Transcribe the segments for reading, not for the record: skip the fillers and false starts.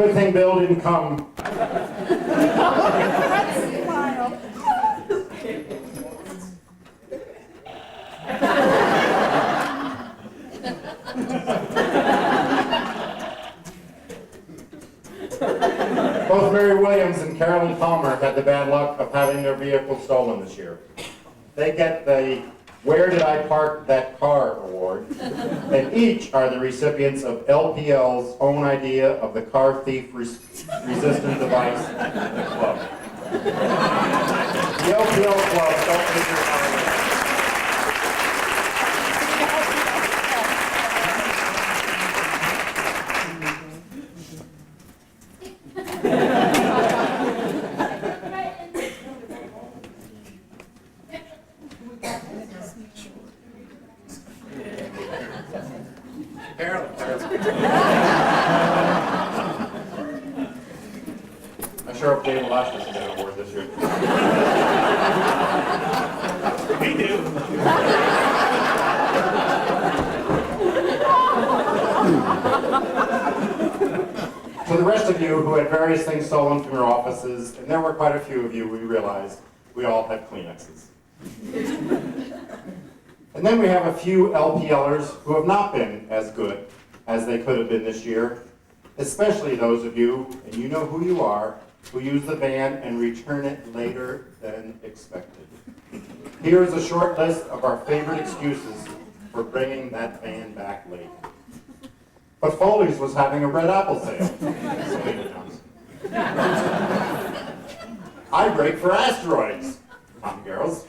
good thing Bill didn't come. Both Mary Williams and Carolyn Palmer had the bad luck of having their vehicle stolen this year. They get the Where Did I Park That Car award, and each are the recipients of LPL's own idea of the car thief resistant device, the club. The LPL club don't take your car away. I sure hope Dave Lash doesn't get an award this year. We do. To the rest of you who had various things stolen from your offices, and there were quite a few of you, we realized we all had Kleenexes. And then we have a few LPLers who have not been as good as they could have been this year, especially those of you, and you know who you are, who use the van and return it later than expected. Here is a short list of our favorite excuses for bringing that van back late. But Foley's was having a red apple sale. Selena Johnson. I break for asteroids. Come, girls.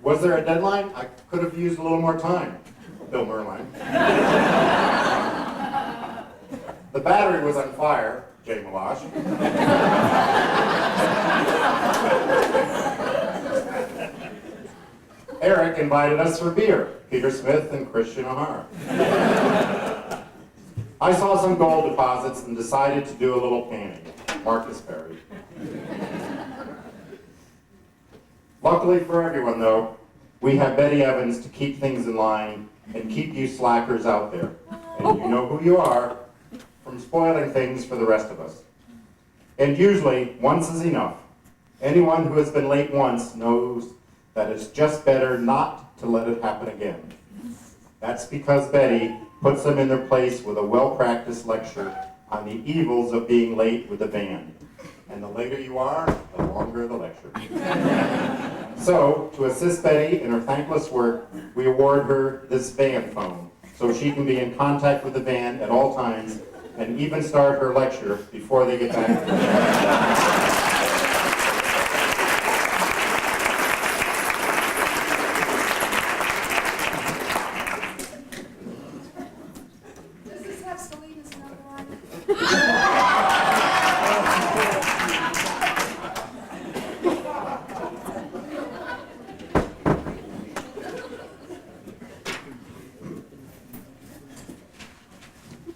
Was there a deadline? I could have used a little more time. Bill Merline. The battery was on fire. Jay Malash. Eric invited us for beer. Peter Smith and Christian O'Hara. I saw some gold deposits and decided to do a little panning. Marcus Perry. Luckily for everyone, though, we have Betty Evans to keep things in line and keep you slackers out there. And you know who you are, from spoiling things for the rest of us. And usually, once is enough. Anyone who has been late once knows that it's just better not to let it happen again. That's because Betty puts them in their place with a well-practiced lecture on the evils of being late with the band. And the later you are, the longer the lecture. So, to assist Betty in her thankless work, we award her this band phone, so she can be in contact with the band at all times and even start her lecture before they get back to the band. Does this have Selena's number on it?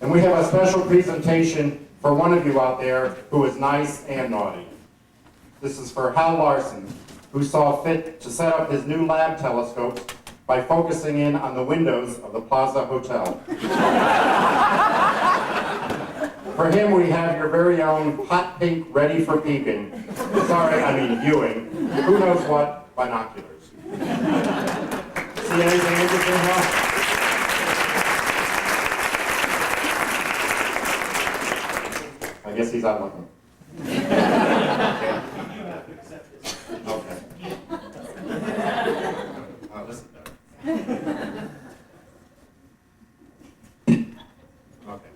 And we have a special presentation for one of you out there who is nice and naughty. This is for Hal Larson, who saw fit to set up his new lab telescopes by focusing in on the windows of the Plaza Hotel. For him, we have your very own hot pink ready for peeping. Sorry, I mean viewing. Who knows what? Binoculars. See anything interesting, Hal? I guess he's out looking. Okay. Listen. Okay.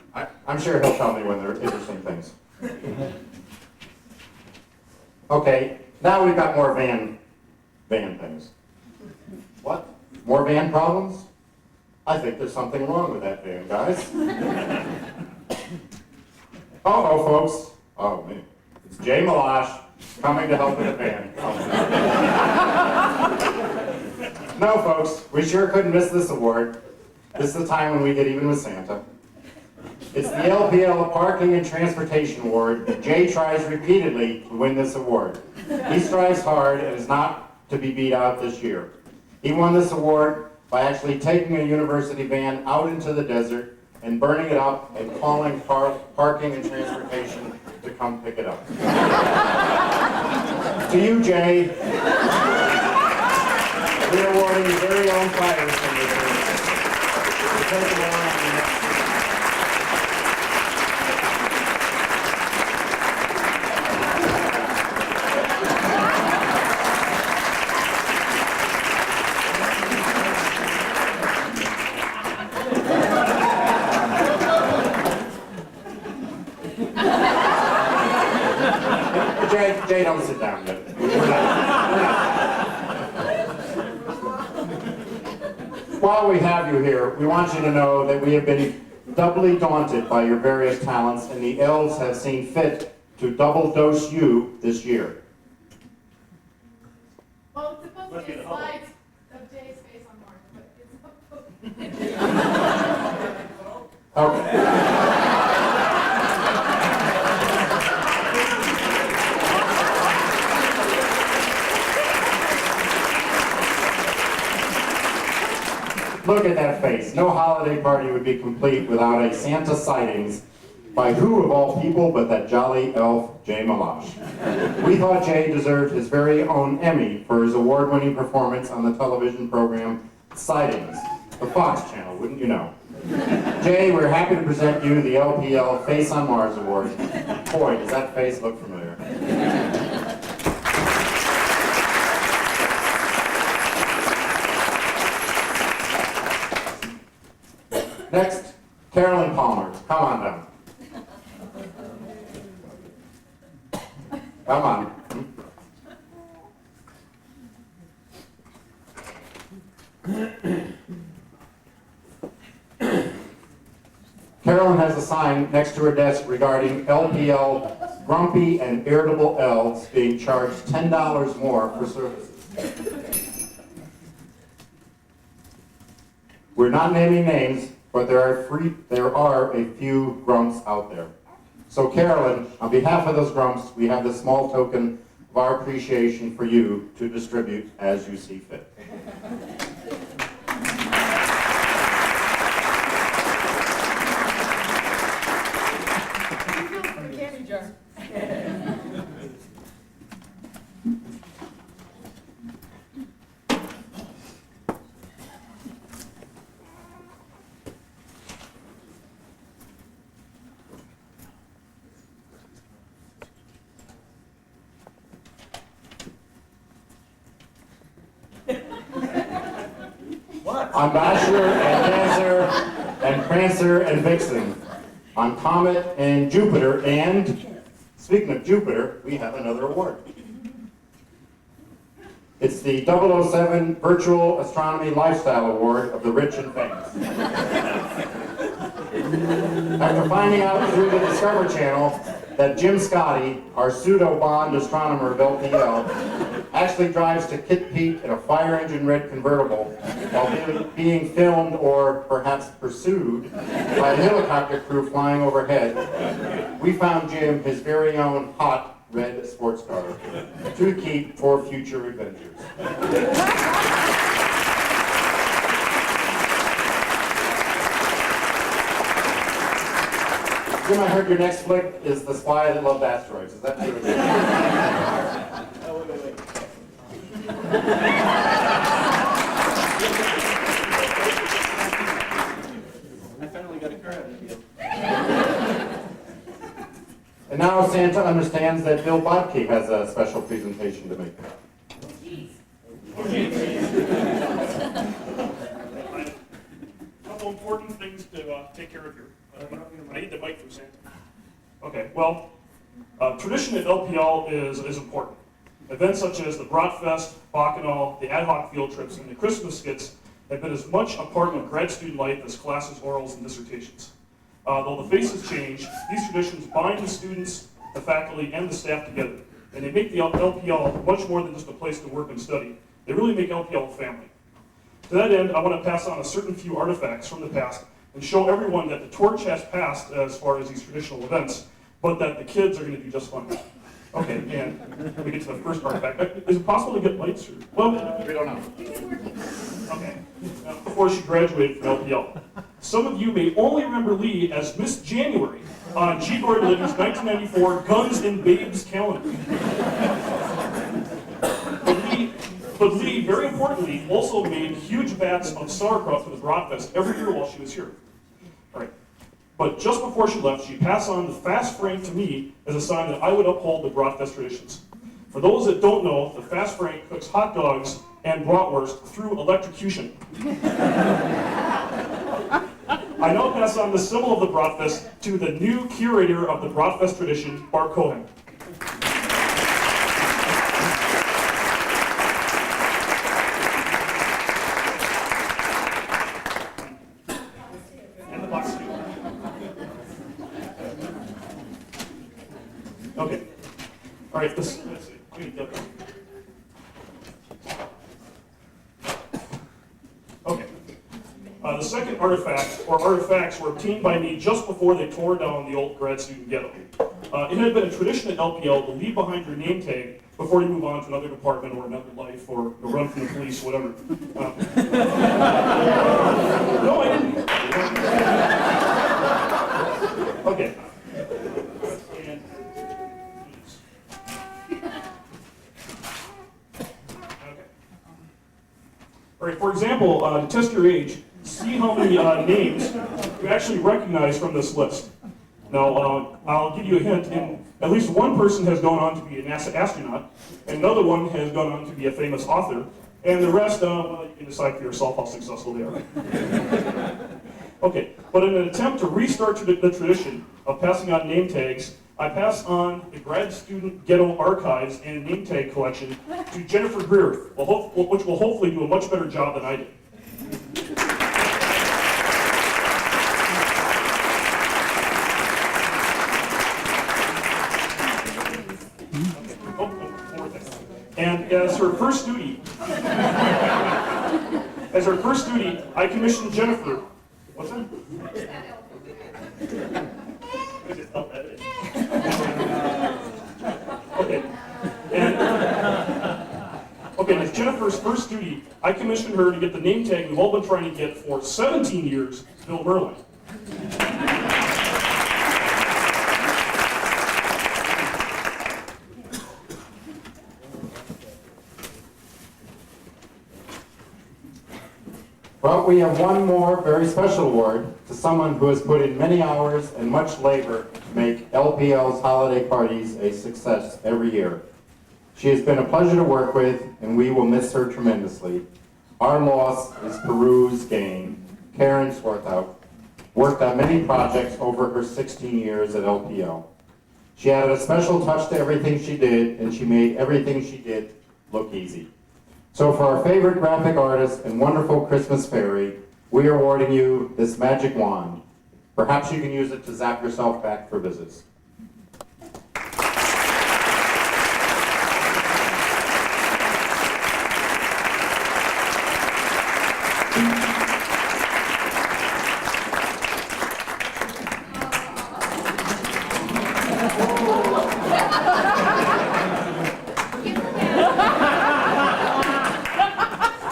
I'm sure he'll tell me when there are interesting things. Okay, now we've got more van things. What? More van problems? I think there's something wrong with that van, guys. Uh-oh, folks. Oh, me. It's Jay Malash coming to help with the band. Oh. No, folks, we sure couldn't miss this award. This is the time when we get even with Santa. It's the LPL Parking and Transportation Award, and Jay tries repeatedly to win this award. He strives hard and is not to be beat out this year. He won this award by actually taking a university van out into the desert and burning it up and calling parking and transportation to come pick it up. To you, Jay, we're awarding your very own fire extinguisher. We'll take it along to the next speaker. Jay, don't sit down yet. We're not. While we have you here, we want you to know that we have been doubly daunted by your various talents, and the elves have seen fit to double dose you this year. Well, it's supposed to be slides of Jay's face on Mars, but it's Okay. Look at that face. No holiday party would be complete without a Santa sightings by who of all people but that jolly elf, Jay Milosh. We thought Jay deserved his very own Emmy for his award-winning performance on the television program Sightings, the Fox channel, wouldn't you know? Jay, we're happy to present you the LPL Face on Mars Award. Boy, does that face look familiar. Next, Carolyn Palmer. Come on down. Come on. Carolyn has a sign next to her desk regarding LPL grumpy and irritable elves being charged $10 more for services. We're not naming names, but there are a few grumps out there. So Carolyn, on behalf of those grumps, we have this small token of our appreciation for you to distribute as you see fit. On Basher and Dancer and Prancer and Vixen, on Comet and Jupiter, and speaking of Jupiter, we have another award. It's the 007 Virtual Astronomy Lifestyle Award of the Rich and Famous. After finding out through the Discover Channel that Jim Scotty, our pseudo-Bond astronomer of LPL, actually drives to Kit Peak in a fire engine red convertible while being filmed or perhaps pursued by a helicopter crew flying overhead, we found Jim his very own hot red sports car to keep for future adventures. Jim, I heard your next flick is The Spy That Loved Asteroids. Is that true? Oh, wait. I finally got a car out of the deal. And now Santa understands that Bill Bodke has a special presentation to make. Couple important things to take care of here. I need the mic for Santa. Okay, well, tradition at LPL is important. Events such as the Bratfest, Bacchanal, the ad hoc field trips, and the Christmas skits have been as much a part of grad student life as classes, orals, and dissertations. Though the faces change, these traditions bind the students, the faculty, and the staff together. And they make the LPL much more than just a place to work and study. They really make LPL a family. To that end, I want to pass on a certain few artifacts from the past and show everyone that the torch has passed as far as these traditional events, but that the kids are going to do just fine. Okay, and we get to the first artifact. Is it possible to get lights? Or, well, We don't know. okay. Before she graduated from LPL. some of you may only remember Lee as Miss January on G. Gordon Liddy's 1994 Guns and Babes calendar. But Lee, very importantly, also made huge vats of sauerkraut for the Bratfest every year while she was here. All right. But just before she left, she passed on the Fast Frank to me as a sign that I would uphold the Bratfest traditions. For those that don't know, the Fast Frank cooks hot dogs and bratwurst through electrocution. I now pass on the symbol of the Bratfest to the new curator of the Bratfest tradition, Bart Cohen. And the box too. Okay. All right, let's see. Okay. The second artifact, or artifacts, were obtained by me just before they tore down the old grad student ghetto. It had been a tradition at LPL to leave behind your name tag before you move on to another department or another life or run from the police, whatever. No, I didn't. Okay. And, okay. All right, for example, to test your age, see how many names you actually recognize from this list. Now, I'll give you a hint. At least one person has gone on to be a NASA astronaut, and another one has gone on to be a famous author, and the rest, well, you can decide for yourself how successful they are. Okay, but in an attempt to restart the tradition of passing on name tags, I pass on the grad student ghetto archives and name tag collection to Jennifer Greer, which will hopefully do a much better job than I did. And as her first duty, I commissioned Jennifer. What's that? Okay. Okay, as Jennifer's first duty, I commissioned her to get the name tag we've all been trying to get for 17 years, Bill Merlin. But we have one more very special award to someone who has put in many hours and much labor to make LPL's holiday parties a success every year. She has been a pleasure to work with, and we will miss her tremendously. Our loss is Peru's gain. Karen Swarthout worked on many projects over her 16 years at LPL. She added a special touch to everything she did, and she made everything she did look easy. So for our favorite graphic artist and wonderful Christmas fairy, we are awarding you this magic wand. Perhaps you can use it to zap yourself back for visits.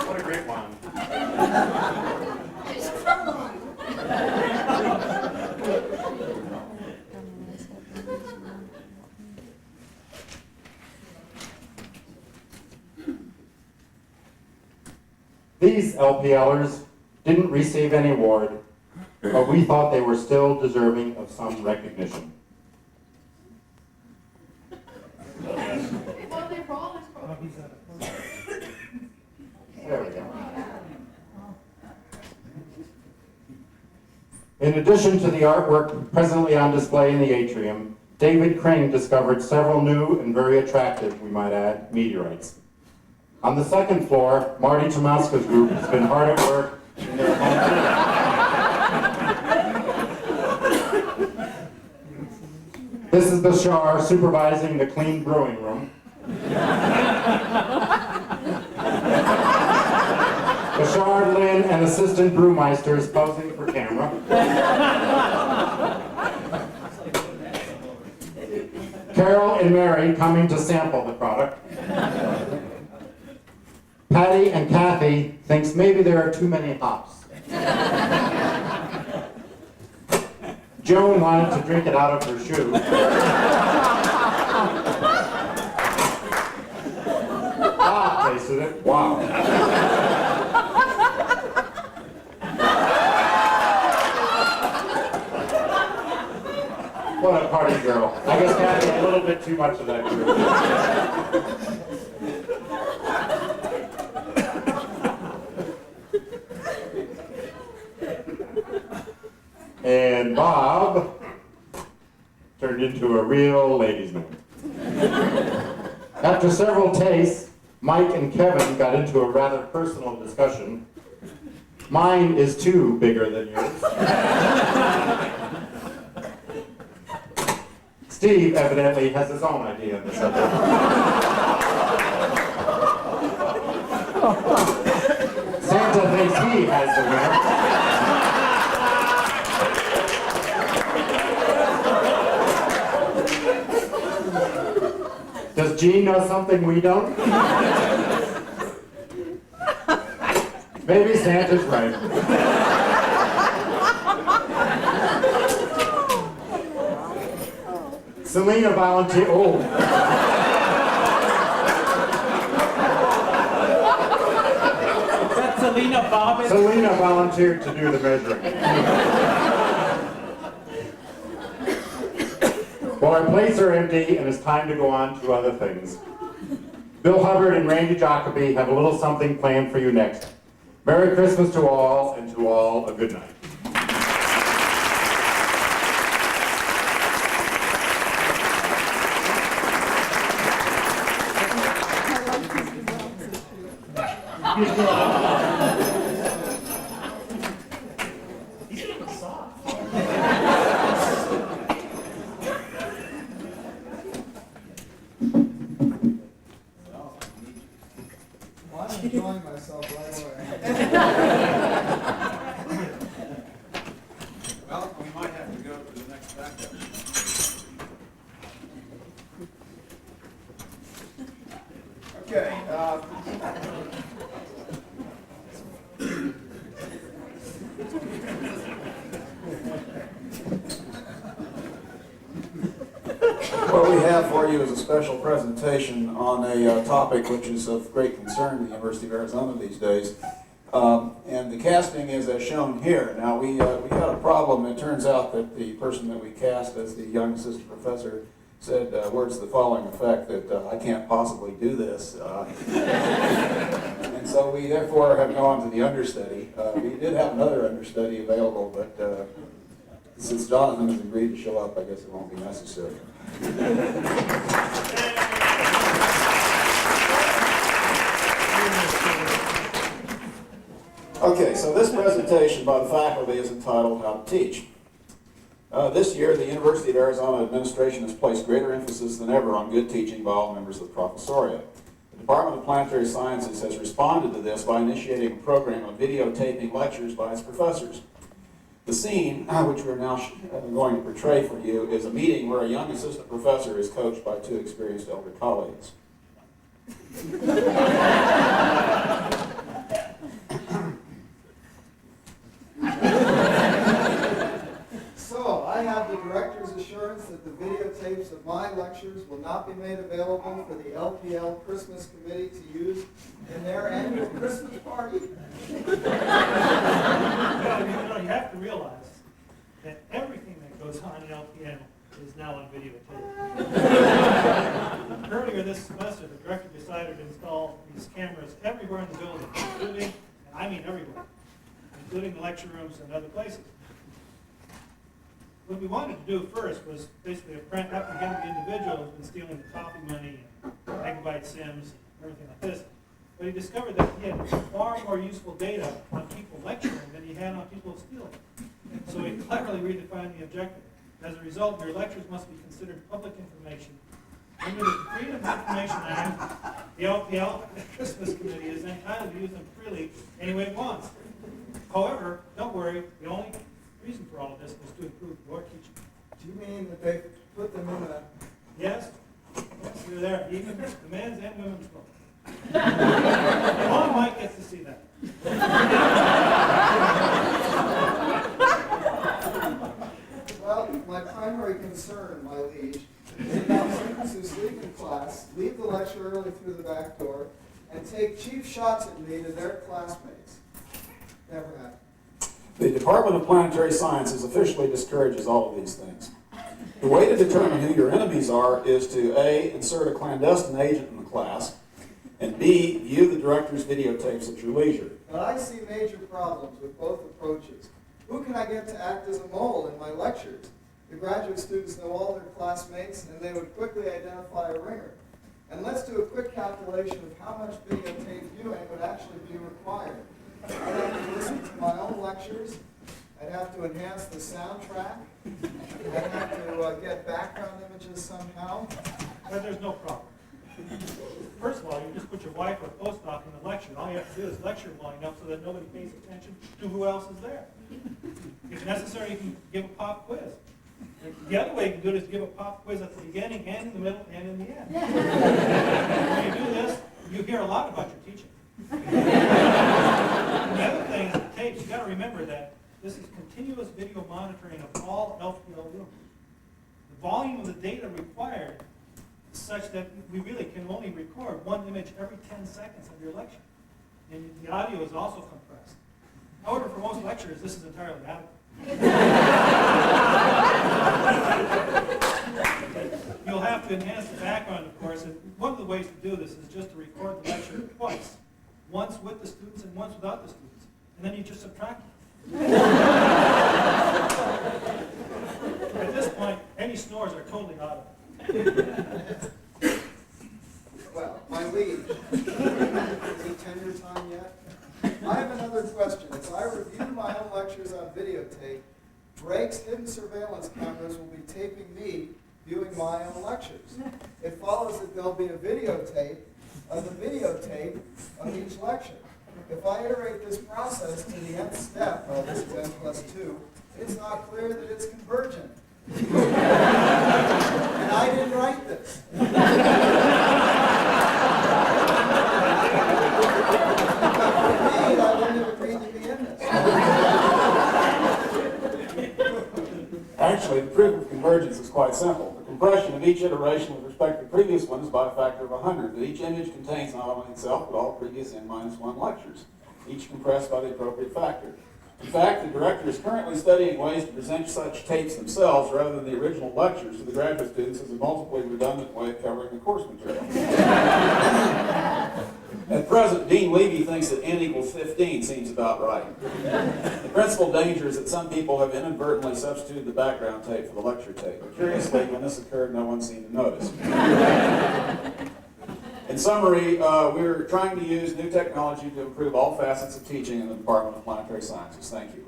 What a great wand. These LPLers didn't receive any award, but we thought they were still deserving of some recognition. Well, they roll this program. There we go. In addition to the artwork presently on display in the atrium, David Crane discovered several new and very attractive, we might add, meteorites. On the second floor, Marty Tomaska's group has been hard at work in their home. This is the Shar supervising the clean brewing room. Bashard, Lynn, and assistant brewmeisters posing for camera. Carol and Mary coming to sample the product. Patty and Kathy thinks maybe there are too many hops. Joan wanted to drink it out of her shoe. Bob tasted it. Wow. What a party girl. I guess Kathy had a little bit too much of that too. And Bob turned into a real ladies' man. After several tastes, Mike and Kevin got into a rather personal discussion. Mine is too bigger than yours. Steve evidently has his own idea on the subject. Santa thinks he has the winner. Does Gene know something we don't? Maybe Santa's right. Selena volunteered. Oh. That's Selena Bobbitt. Selena volunteered to do the measuring. Well, our plates are empty and it's time to go on to other things. Bill Hubbard and Randy Jacoby have a little something planned for you next. Merry Christmas to all, and to all a good night. Well, I'm enjoying myself right away. Well, we might have to go to the next backup. Okay. What we have for you is a special presentation on a topic which is of great concern to the University of Arizona these days. And the casting is as shown here. Now, we had a problem. It turns out that the person that we cast as the young assistant professor said words to the following effect, that I can't possibly do this. And so we therefore have gone to the understudy. We did have another understudy available, but since Jonathan has agreed to show up, I guess it won't be necessary. Okay, so this presentation by the faculty is entitled How to Teach. This year, the University of Arizona administration has placed greater emphasis than ever on good teaching by all members of the professoriate. The Department of Planetary Sciences has responded to this by initiating a program of videotaping lectures by its professors. The scene, which we're now going to portray for you, is a meeting where a young assistant professor is coached by two experienced elder colleagues. So, I have the director's assurance that the videotapes of my lectures will not be made available for the LPL Christmas Committee to use in their annual Christmas party. You have to realize that everything that goes on in LPN is now on videotape. Earlier this semester, the director decided to install these cameras everywhere in the building, including, and I mean everywhere, including the lecture rooms and other places. What we wanted to do first was basically apprehend the individual who's been stealing the coffee money and megabyte sims and everything like this. But he discovered that he had far more useful data on people lecturing than he had on people stealing. So he cleverly redefined the objective. As a result, your lectures must be considered public information. Under the Freedom of Information Act, the LPL Christmas Committee is entitled to use them freely any way it wants. However, don't worry, the only reason for all of this was to improve your teaching. Do you mean that they put them in a... Yes? Yes, you're there. Even the men's and women's both. All Mike gets to see that. Well, Well, my primary concern, my liege, is about students who sleep in class, leave the lecture early through the back door, and take cheap shots at me to their classmates. Never happened. The Department of Planetary Sciences officially discourages all of these things. The way to determine who your enemies are is to A, insert a clandestine agent in the class, and B, view the director's videotapes at your leisure. But I see major problems with both approaches. Who can I get to act as a mole in my lectures? The graduate students know all their classmates, and they would quickly identify a ringer. And let's do a quick calculation of how much videotape viewing would actually be required. I'd have to listen to my own lectures. I'd have to enhance the soundtrack. I'd have to get background images somehow. But there's no problem. First of all, you just put your wife or postdoc in the lecture. All you have to do is lecture long enough so that nobody pays attention to who else is there. If necessary, you can give a pop quiz. The other way you can do it is give a pop quiz at the beginning and in the middle and in the end. When you do this, you hear a lot about your teaching. The other thing is the tapes. You've got to remember that this is continuous video monitoring of all LPL rooms. The volume of the data required is such that we really can only record one image every 10 seconds of your lecture. And the audio is also compressed. However, for most lecturers, this is entirely adequate. You'll have to enhance the background, of course, and one of the ways to do this is just to record the lecture twice. Once with the students and once without the students. And then you just subtract them. At this point, any snores are totally audible. Well, my liege, is it tenure time yet? I have another question. As I review my own lectures on videotape, Drake's hidden surveillance cameras will be taping me viewing my own lectures. It follows that there'll be a videotape of the videotape of each lecture. If I iterate this process to the nth step, well, this is n+2, it's not clear that it's convergent. And I didn't write this. I wouldn't have agreed to be in this. Actually, the proof of convergence is quite simple. The compression of each iteration with respect to the previous one is by a factor of 100. But each image contains not only itself, but all previous n-1 lectures, each compressed by the appropriate factor. In fact, the director is currently studying ways to present such tapes themselves rather than the original lectures to the graduate students as a multiply redundant way of covering the course material. At present, Dean Levy thinks that n equals 15 seems about right. The principal danger is that some people have inadvertently substituted the background tape for the lecture tape. But curiously, when this occurred, no one seemed to notice. In summary, we're trying to use new technology to improve all facets of teaching in the Department of Planetary Sciences. Thank you.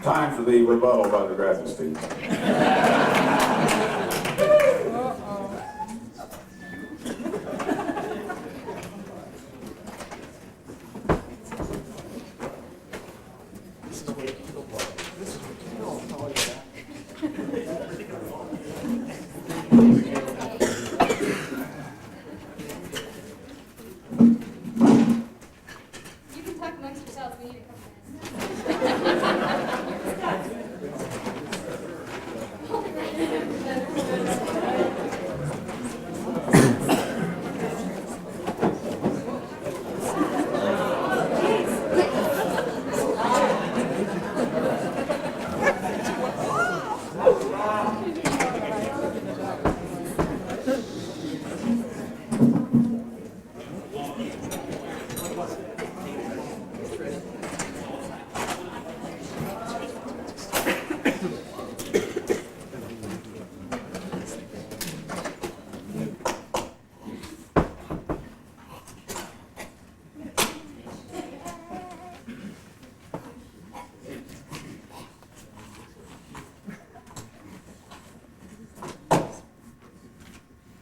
Time for the rebuttal by the graduate students. You can talk amongst yourselves, we need a couple minutes.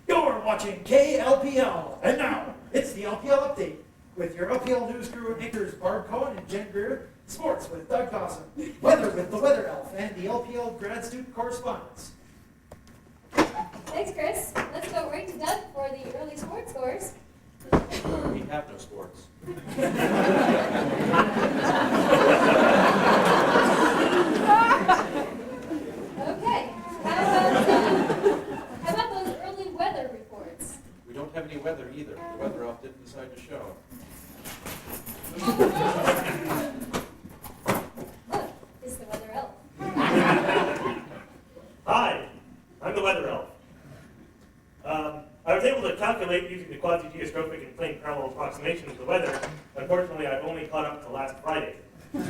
You're watching KLPL, and now it's the LPL update with your LPL news crew anchors Barb Cohen and Jen Greer, sports with Doug Dawson, weather with the Weather Elf, and the LPL grad student correspondence. Thanks, Chris. Let's go right to Doug for the early sports scores. We have no sports. Okay. How about those early weather reports? We don't have any weather either. The weather elf didn't decide to show. Look, it's the weather elf. Hi, I'm the weather elf. I was able to calculate using the quasi-geostrophic and plane parallel approximation of the weather. Unfortunately, I've only caught up to last Friday. The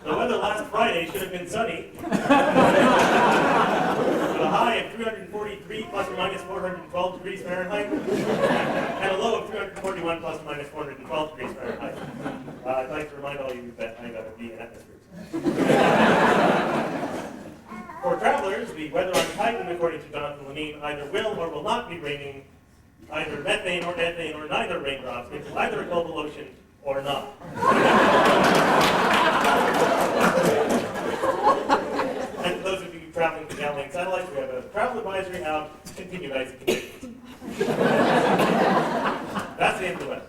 weather last Friday should have been sunny, with a high of 343 plus or minus 412 degrees Fahrenheit, and a low of 341 plus or minus 412 degrees Fahrenheit. I'd like to remind all of you that I gotta be in atmospheres. For travelers, the weather on Titan, according to Jonathan Lenine, either will or will not be raining either methane or ethane or neither raindrops into either a global ocean or not. And for those of you traveling to Galilean satellites, we have a travel advisory out, continued icy conditions. That's the end of the weather.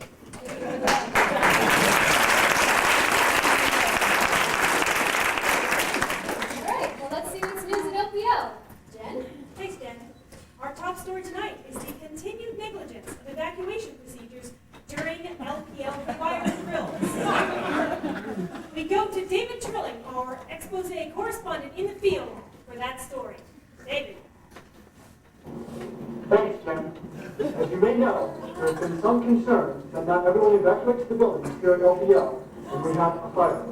Let's see what's news at LPL. Jen? Thanks, Jen. Our top story tonight is the continued negligence of evacuation procedures during LPL fire drills. We go to David Trilling, our expose correspondent in the field, for that story. David. Thanks, Jen. As you may know, there has been some concern that not everyone evacuates the buildings here at LPL when we have a fire.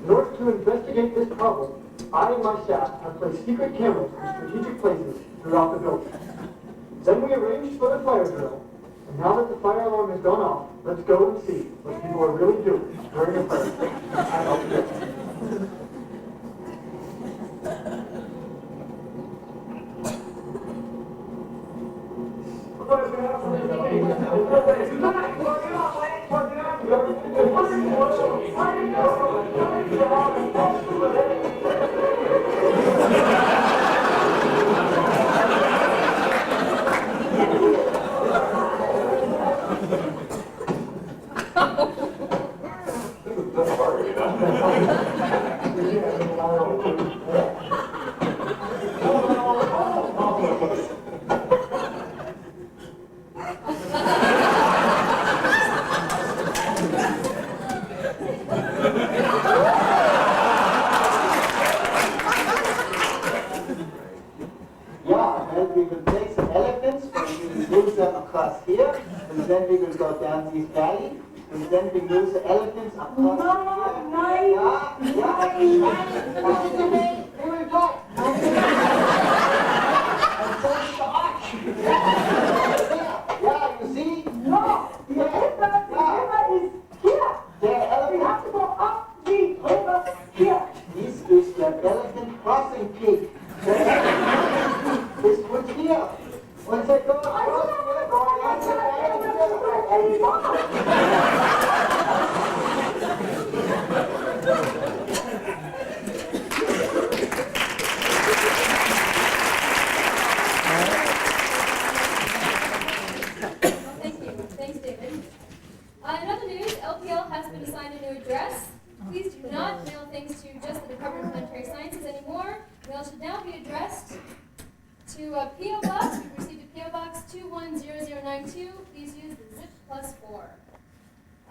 In order to investigate this problem, I and my staff have placed secret cameras in strategic places throughout the building. Then we arranged for the fire drill, and now that the fire alarm has gone off, let's go and see what people are really doing during a fire drill at LPL.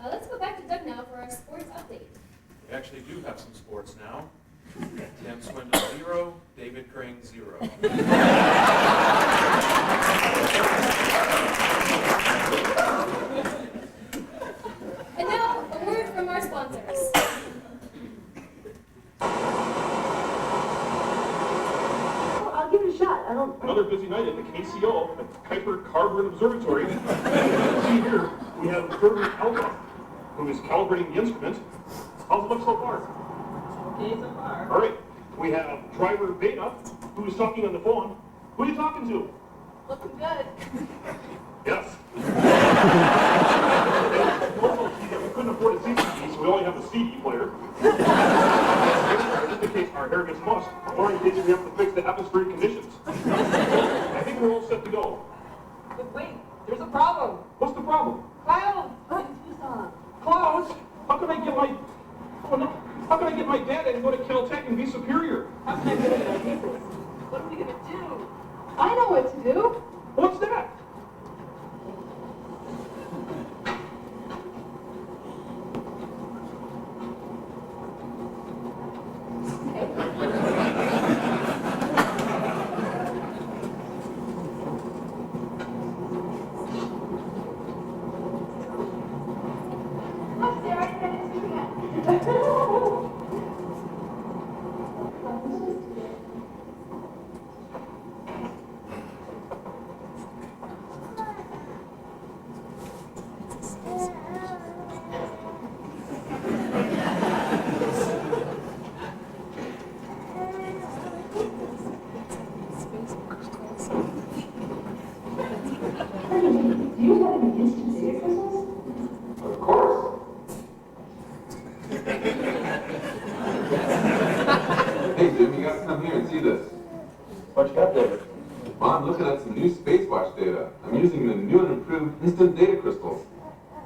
Let's go back to Doug now for our sports update. We actually do have some sports now. Tim Swindon 0, David Crane 0. And now, a word from our sponsors. I'll give it a shot. Another busy night at the KCO, the Kuiper Carbon Observatory. See here, we have Herbert Alba, who is calibrating the instrument. How's it look so far? Okay, so far. All right. We have driver Beta, who is talking on the phone. Who are you talking to? Looking good. Yes. We couldn't afford a CCD, so we only have a CD player. Just in case our hair gets mussed, or in case we have to fix the atmospheric conditions. I think we're all set to go. But wait, there's a problem. What's the problem? Clouds in Tucson. Clouds? How can I get my... Oh, no. How can I get my dad and go to Caltech and be superior? How can I get it on campus? What are we gonna do? I know what to do. What's that? Of course. Hey Jim, you gotta come here and see this. What you got there? Well, I'm looking at some new Spacewatch data. I'm using the new and improved instant data crystals.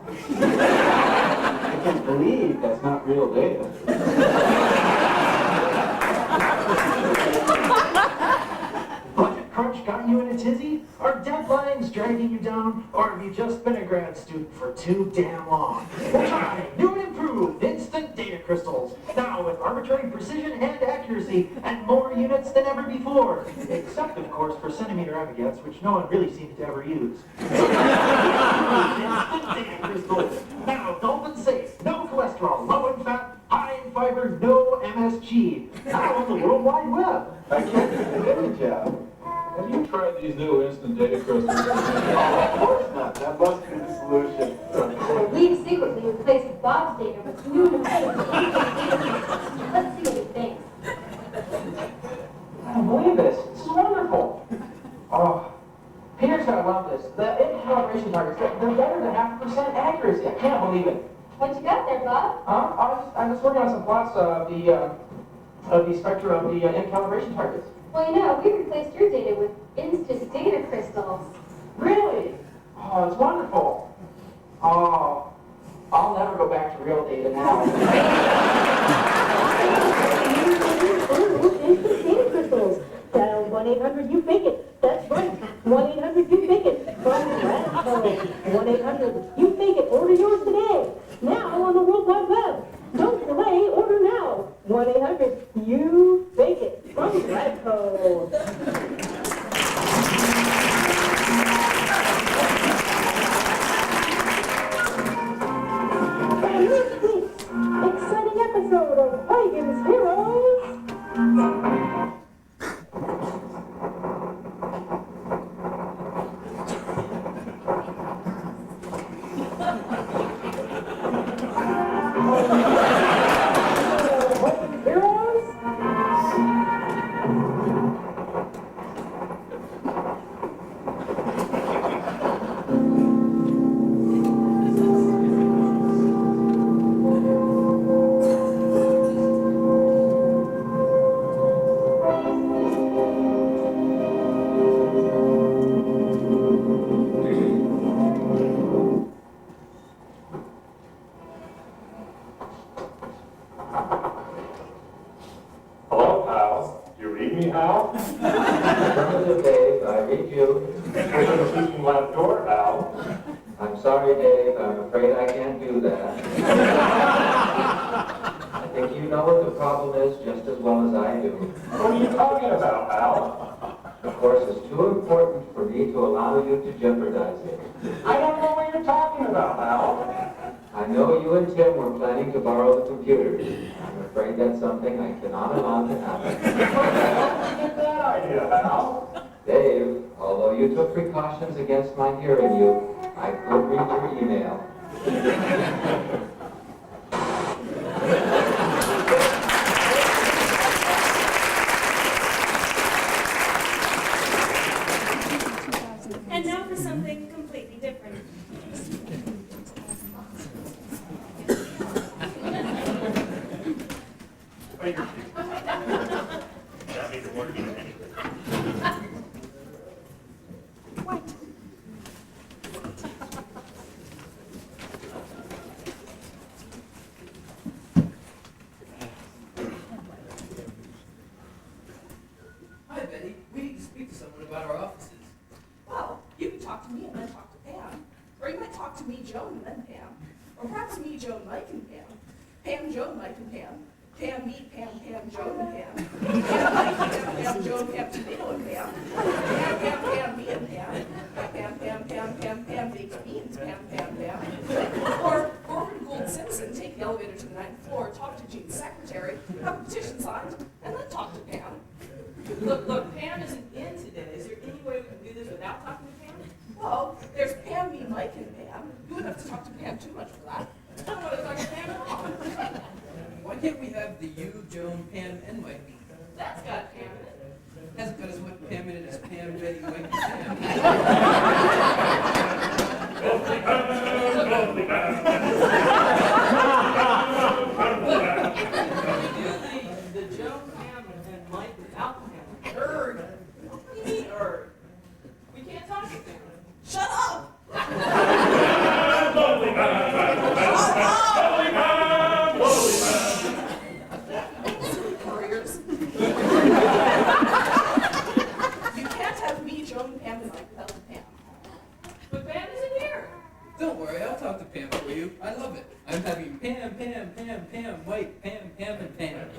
I can't believe that's not real data. Budget crunch got you in a tizzy? Are deadlines dragging you down? Or have you just been a grad student for too damn long? Well, try new and improved instant data crystals. Now with arbitrary precision and accuracy and more units than ever before. Except, of course, for centimeter aggregates, which no one really seems to ever use. Instant data crystals. Now, Dolphin safe, no cholesterol, low in fat, high in fiber, no MSG. Now on the World Wide Web. I can't do any job. Have you tried these new instant data crystals? Of course not. That must be the solution. We've secretly replaced Bob's data with new and improved data. Let's see what he thinks. I don't believe this. This is wonderful. Oh, Peter's gonna love this. The in-calibration targets, they're better than 0.5% accuracy. I can't believe it. What you got there, Bob? I'm just working on some plots of the spectra of the in-calibration targets. Well, you know, we replaced your data with instant data crystals. Really? Oh, it's wonderful. Oh, I'll never go back to real data now. Instant data crystals. Dial 1-800-YOU-FAKE-IT. That's right. 1-800-YOU-FAKE-IT. From Radco. 1-800-YOU FAKE-IT. Order yours today. Now on the World Wide Web. Don't delay. Order now. 1-800-YOU-FAKE-IT. From Radco. Exciting episode of Huygens Heroes. Hello, pal. You read me, Hal? Affirmative, Dave. I read you. Open the teaching lab door, Hal. I'm sorry, Dave. I'm afraid I can't do that. I think you know what the problem is just as well as I do. What are you talking about, Hal? Of course, it's too important for me to allow you to jeopardize it. I don't know what you're talking about, Hal. I know you and Tim were planning to borrow the computers. I'm afraid that's something I cannot allow to happen. How did you get that idea, Hal? Dave, although you took precautions against my hearing you, I could read your email. And now for something completely different. Betty. We need to speak to someone about our offices. Well, you can talk to me and then talk to Pam. Or you might talk to me, Joan, and then Pam. Or perhaps me, Joan, Mike, and Pam. Pam, Joan, Mike, and Pam. Pam, me, Pam, Joan, and Pam. Pam, Mike, Pam, Joan, Pam, Tomato, and Pam. Pam, me, and Pam. Pam, baked beans, Pam. Or Orville Gould Simpson, take the elevator to the 9th floor, talk to Gene's secretary, have a petition signed, and then talk to Pam. Look, Pam isn't in today. Is there any way we can do this without talking to Pam? Well, there's Pam, me, Mike, and Pam. You wouldn't have to talk to Pam too much for that. I don't want to talk to Pam at all. Why can't we have the you, Joan, Pam, and Mike? That's got Pam in it. Hasn't got as much Pam in it as Pam, Betty, Mike, and Pam. The Joan, Pam, and Mike without Pam. Erg. What do you mean, erg? We can't talk to Pam. Shut up! Couriers. You can't have me, Joan, Pam, and Mike without Pam. But Pam isn't here. Don't worry, I'll talk to Pam for you. I love it. I'm having Pam, Mike, Pam, and Pam.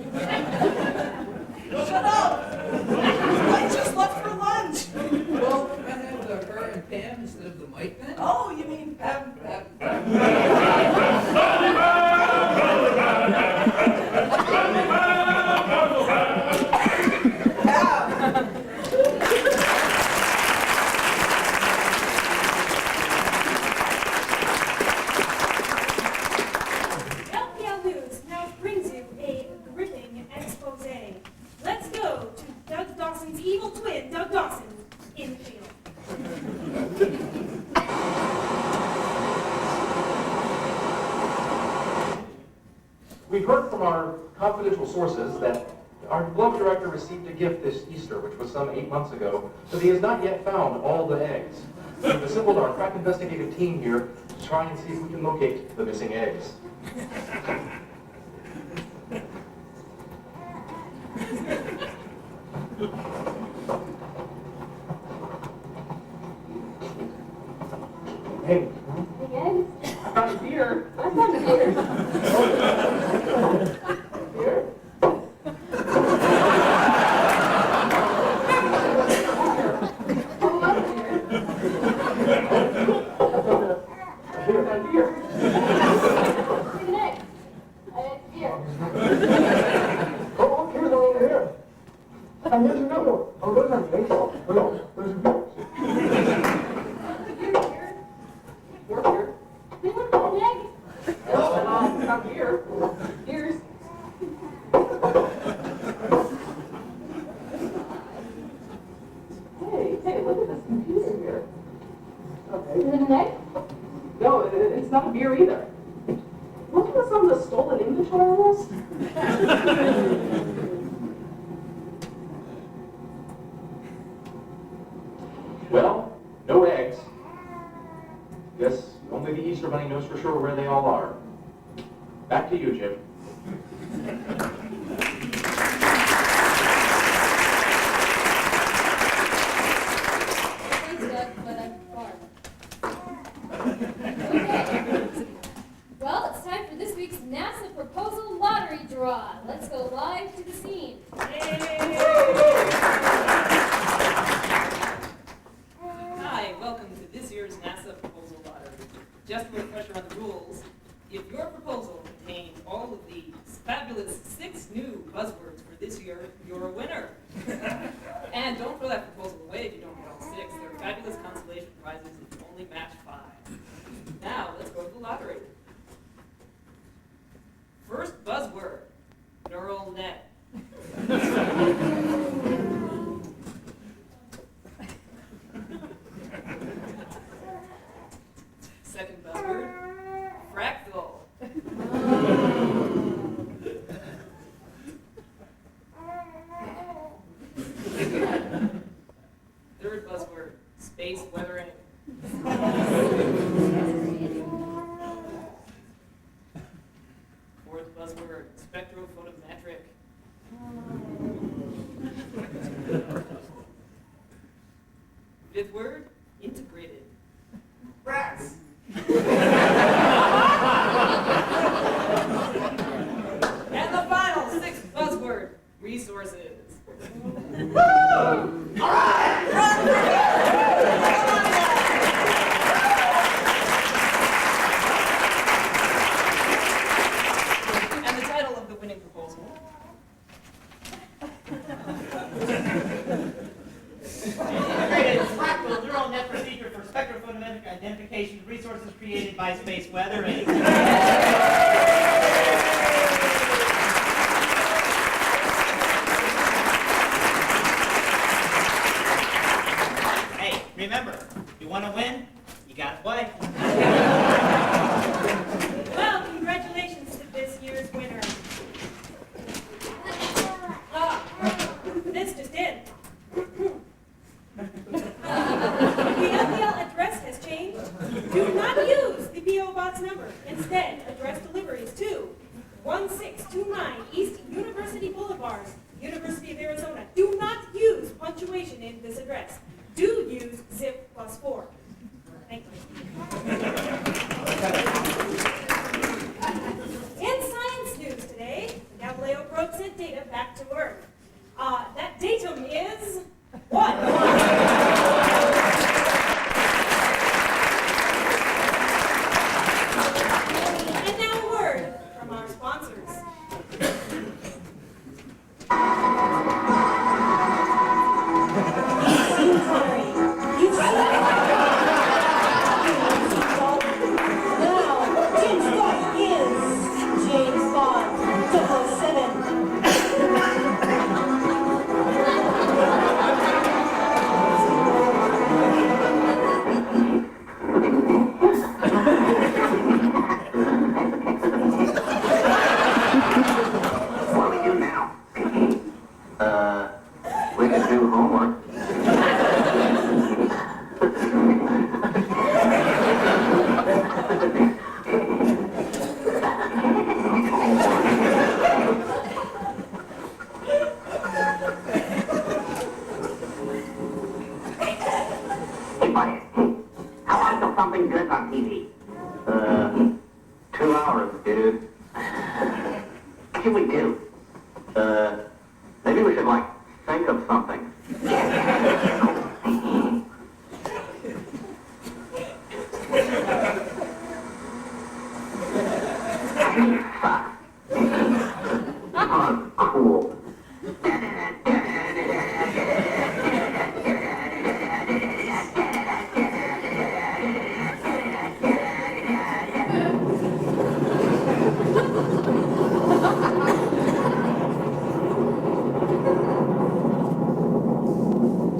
Shut up! I just left for lunch. Well, I have the her and Pam instead of the Mike then? Oh, you mean Pam. LPL News now brings you a gripping expose. Let's go to Doug Dawson's evil twin, Doug Dawson, in the field. We've heard from our confidential sources that our glove director received a gift this Easter, which was some 8 months ago, but he has not yet found all the eggs. We've assembled our crack investigative team here to try and see if we can locate the missing eggs. Hey, Big eggs? I found a deer. I found a deer. Deer? Hey, look at this computer here. Is it an egg? No, it's not a beer either. Wasn't this on the stolen inventory list? Well, no eggs. Guess only the Easter Bunny knows for sure where they all are. Back to you, Jim. Thanks, Doug, but I'm far. Okay. Well, it's time for this week's NASA proposal lottery draw. Let's go live to the scene. Hi, welcome to this year's NASA proposal lottery. Just a refresher on the rules. If your proposal contains all of the fabulous 6 new buzzwords for this year, you're a winner. And don't throw that proposal away if you don't get all 6. There are fabulous consolation prizes if you only match 5. Now, let's go to the lottery. First buzzword, neural net. Second buzzword, fractal. And the title of the winning proposal. Created practical neural net procedure for spectrophotometric identification of resources created by space weather. Hey, remember, you want to win, you got to play. Well, congratulations to this year's winner. This just in. The LPL address has changed. Do not use the P.O. Box number. Instead, address deliveries to 1629 East University Boulevard, University of Arizona. Do not use punctuation in this address. Do use zip +4. Thank you. In science news today, the Galileo probe sent data back to Earth. That datum is what? And now a word from our sponsors. James Bond, 007. What do we do now? We can do homework. Hey, buddy. How long till something good's on TV? 2 hours, dude. What should we do? Maybe we should, like, think of something. Oh, cool.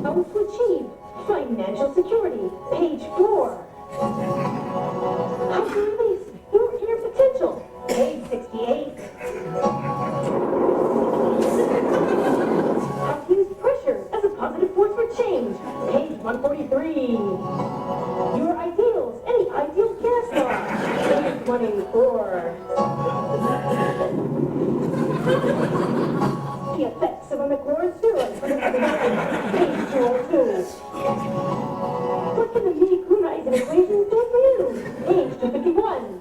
How to achieve financial security, page 4. How to release your inner potential, page 68. How to use pressure as a positive force for change, page 143. Your ideals and the ideal care star, page 184. The effects of a McLaurin steroid for the page 202. What can the mini Kuhneisen equation do for you? Page 251.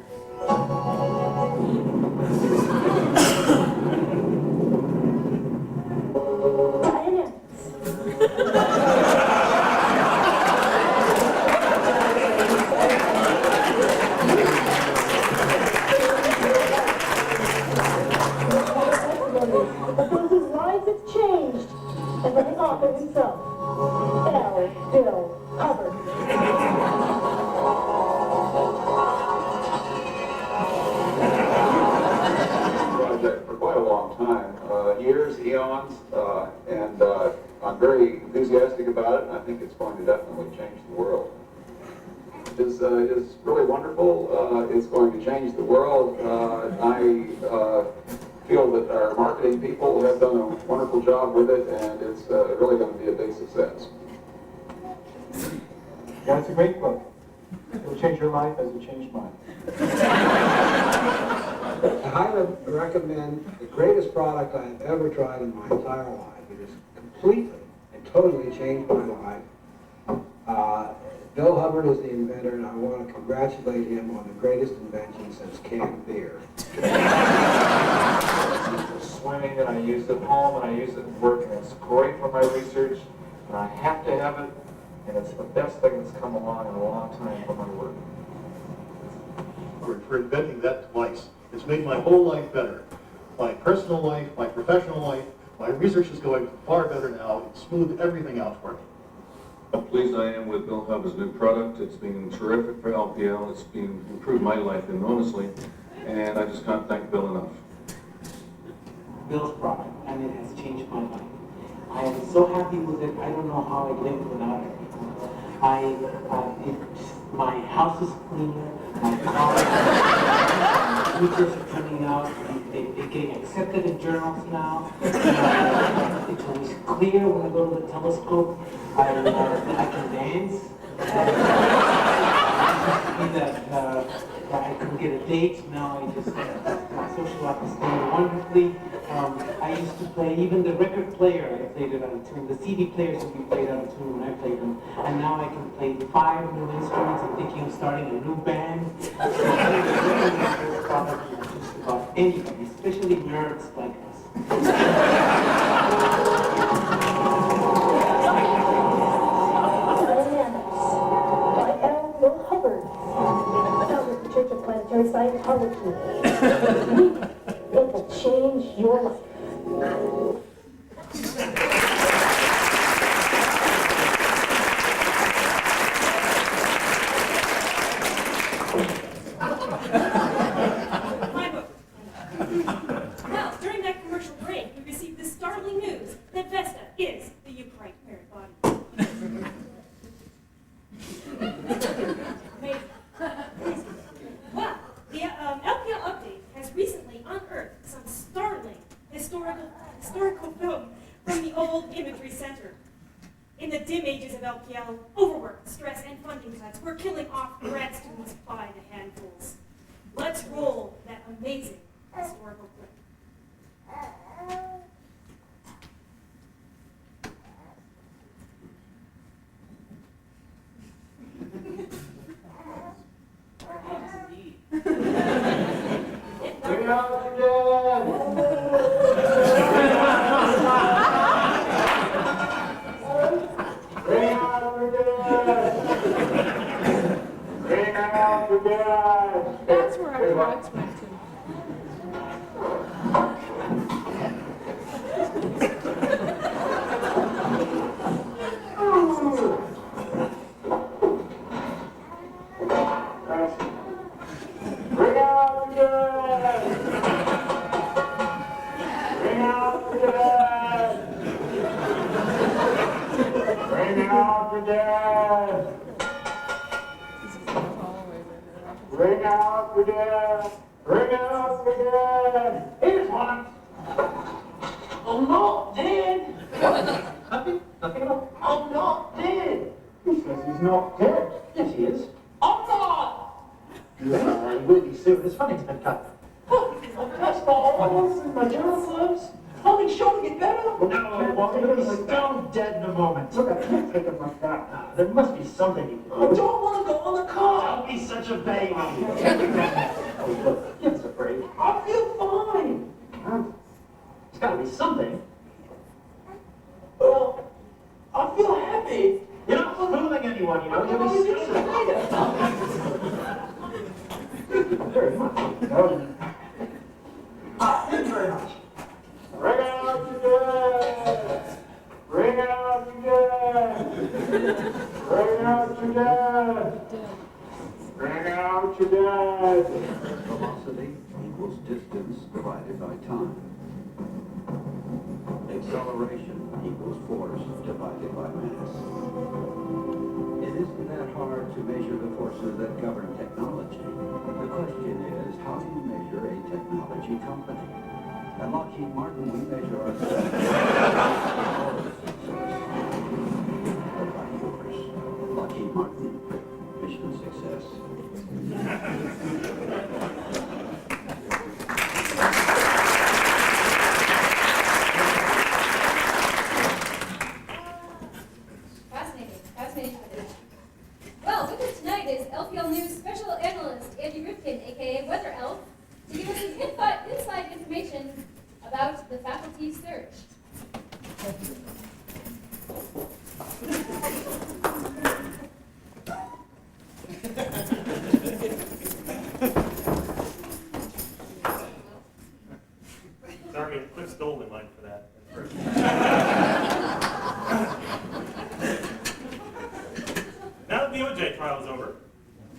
But those whose lives have changed, and from the author himself, L. Bill Hubbard. Project for quite a long time, years, eons, and I'm very enthusiastic about it, and I think it's going to definitely change the world. Is really wonderful. It's going to change the world. I feel that our marketing people have done a wonderful job with it, and it's really going to be a big success. Yeah, it's a great book. It'll change your life as it changed mine. I highly recommend the greatest product I've ever tried in my entire life. It has completely and totally changed my life. Bill Hubbard is the inventor, and I want to congratulate him on the greatest invention since canned beer. swimming, and I use it at home, and I use it at work, and it's great for my research, and I have to have it, and it's the best thing that's come along in a long time for my work. For inventing that device. It's made my whole life better. My personal life, my professional life, my research is going far better now. It's smoothed everything out for me. How pleased I am with Bill Hubb's new product. It's been terrific for LPL. It's been improved my life enormously, and I just can't thank Bill enough. Bill's product, and it has changed my life. I am so happy with it. I don't know how I live without it. My house is cleaner. My car, features are coming out. They're getting accepted in journals now. It's always clear when I go to the telescope. I can dance. I couldn't get a date. Now I just my social life is going wonderfully. I used to play even the record player. I played it out of tune. The CD players would be played out of tune when I played them. And now I can play 5 new instruments. I'm thinking of starting a new band. Just about anybody, especially nerds like us. By L. Will Hubbard, founder of the Church of Planetary Scientology. It will change your life. My book. Well, during that commercial break, we received the startling news that Vesta is the Eukaryote parent body. Amazing. Well, the LPL update has recently unearthed some startling historical film from the old Imagery Center. In the dim ages of LPL, overwork, stress, and funding cuts were killing off grad students by the handfuls. Let's roll that amazing historical clip. That's where our drugs went to. Bring out the dead! Bring out the dead! Bring out the dead! Bring out the dead! Bring out the dead! Here's one! I'm not dead! Nothing? Nothing at all? I'm not dead! He says he's not dead. Yes, he is. I'm not! Yeah, he will be soon. His funding's been cut. Oh, that's not all. My journal clubs. Funding's sure to get better. No, he's stone dead in a moment. Look, I can't take him like that. There must be something you can do. I don't want to go on the car. Don't be such a baby. Oh, look, give us a break. I feel fine. There's got to be something. Well, I feel happy. You're not fooling anyone, you know. You're Thank you very much. Thank you very much. Bring out your dead! Bring out your dead! Bring out your dead! Bring out your dead! Velocity equals distance divided by time. Acceleration equals force divided by mass. It isn't that hard to measure the forces that govern technology. The question is, how do you measure a technology company? At Lockheed Martin, we measure ourselves but by yours. Lockheed Martin, mission success. Fascinating. Well, with us tonight is LPL News special analyst Andy Rifkin, aka Weather Elf, to give us his inside information about the trial is over.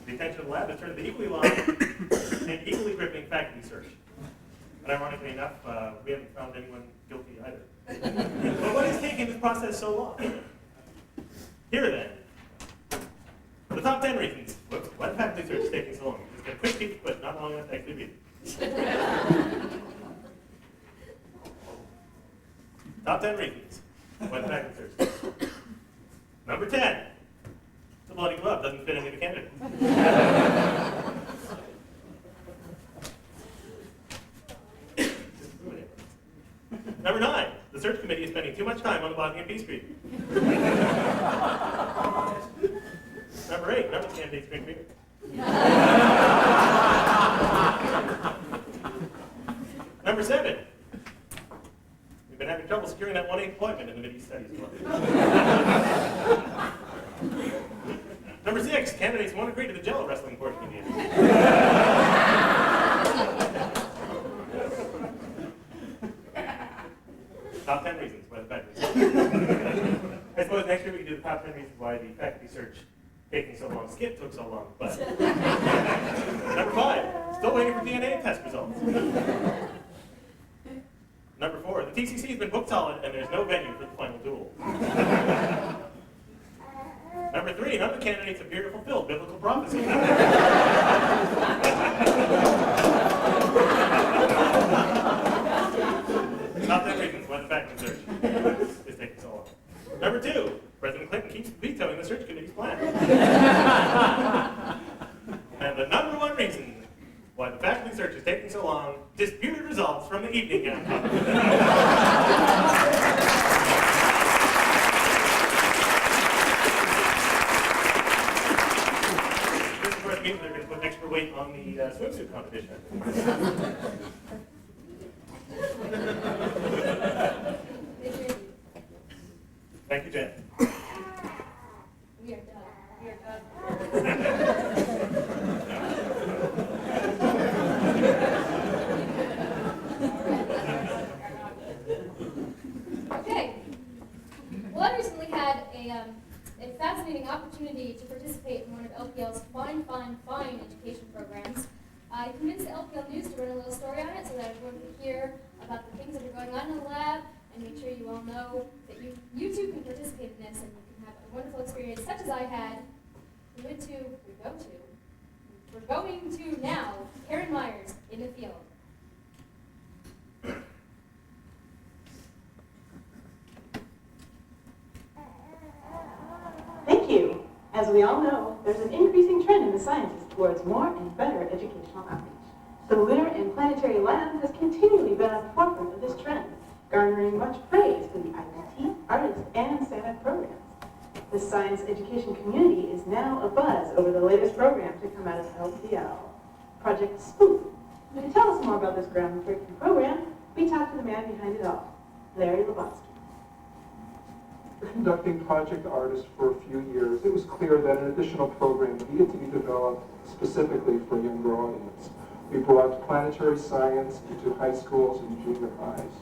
The attention of the lab has turned to the equally long and equally gripping faculty search. But ironically enough, we haven't found anyone guilty either. But what is taking this process so long? Here then, are the top 10 reasons why the faculty search is taking so long. Just a quick peek, but not long enough to actually read it. Top 10 reasons why the faculty search is taking so long. Number 10, the bloody glove doesn't fit any of the candidates. Number 9, the search committee is spending too much time on the botany of P Street. Number 8, none of the candidates drink beer. Number 7, we've been having trouble securing that 1A appointment in the Mideast Studies Club. Number 6, candidates won't agree to the Jello wrestling portion of the interview. Top 10 reasons why the faculty search. I suppose next year we can do the top 10 reasons why the faculty search taking so long. Skip took so long, but. Number 5, still waiting for DNA test results. Number 4, the TCC has been booked solid and there's no venue for the final duel. Number 3, none of the candidates appear to fulfill biblical prophecy. Top 10 reasons why the faculty search is taking so long. Number 2, President Clinton keeps vetoing the search committee's plan. And the number 1 reason why the faculty search is taking so long, disputed results from the evening gown competition. This, of course, means they're going to put extra weight on the swimsuit competition. Thank you, Jen. We are done. We are done. Okay. Well, I recently had a fascinating opportunity to participate in one of LPL's fine education programs. I convinced the LPL News to run a little story on it so that everyone could hear about the things that are going on in the lab and make sure you all know that you too can participate in this and you can have a wonderful experience such as I had. We're going to now, Karen Myers in the field. Thank you. As we all know, there's an increasing trend in the sciences towards more and better educational outreach. The Lunar and Planetary Lab has continually been at the forefront of this trend, garnering much praise for the IPT, ARTIST, and SANAC programs. The science education community is now abuzz over the latest program to come out of LPL, Project SPOOF. To tell us more about this groundbreaking program, we talked to the man behind it all, Larry Lubotsky. Conducting Project Artist for a few years, it was clear that an additional program needed to be developed specifically for a younger audience. We brought planetary science into high schools and junior highs.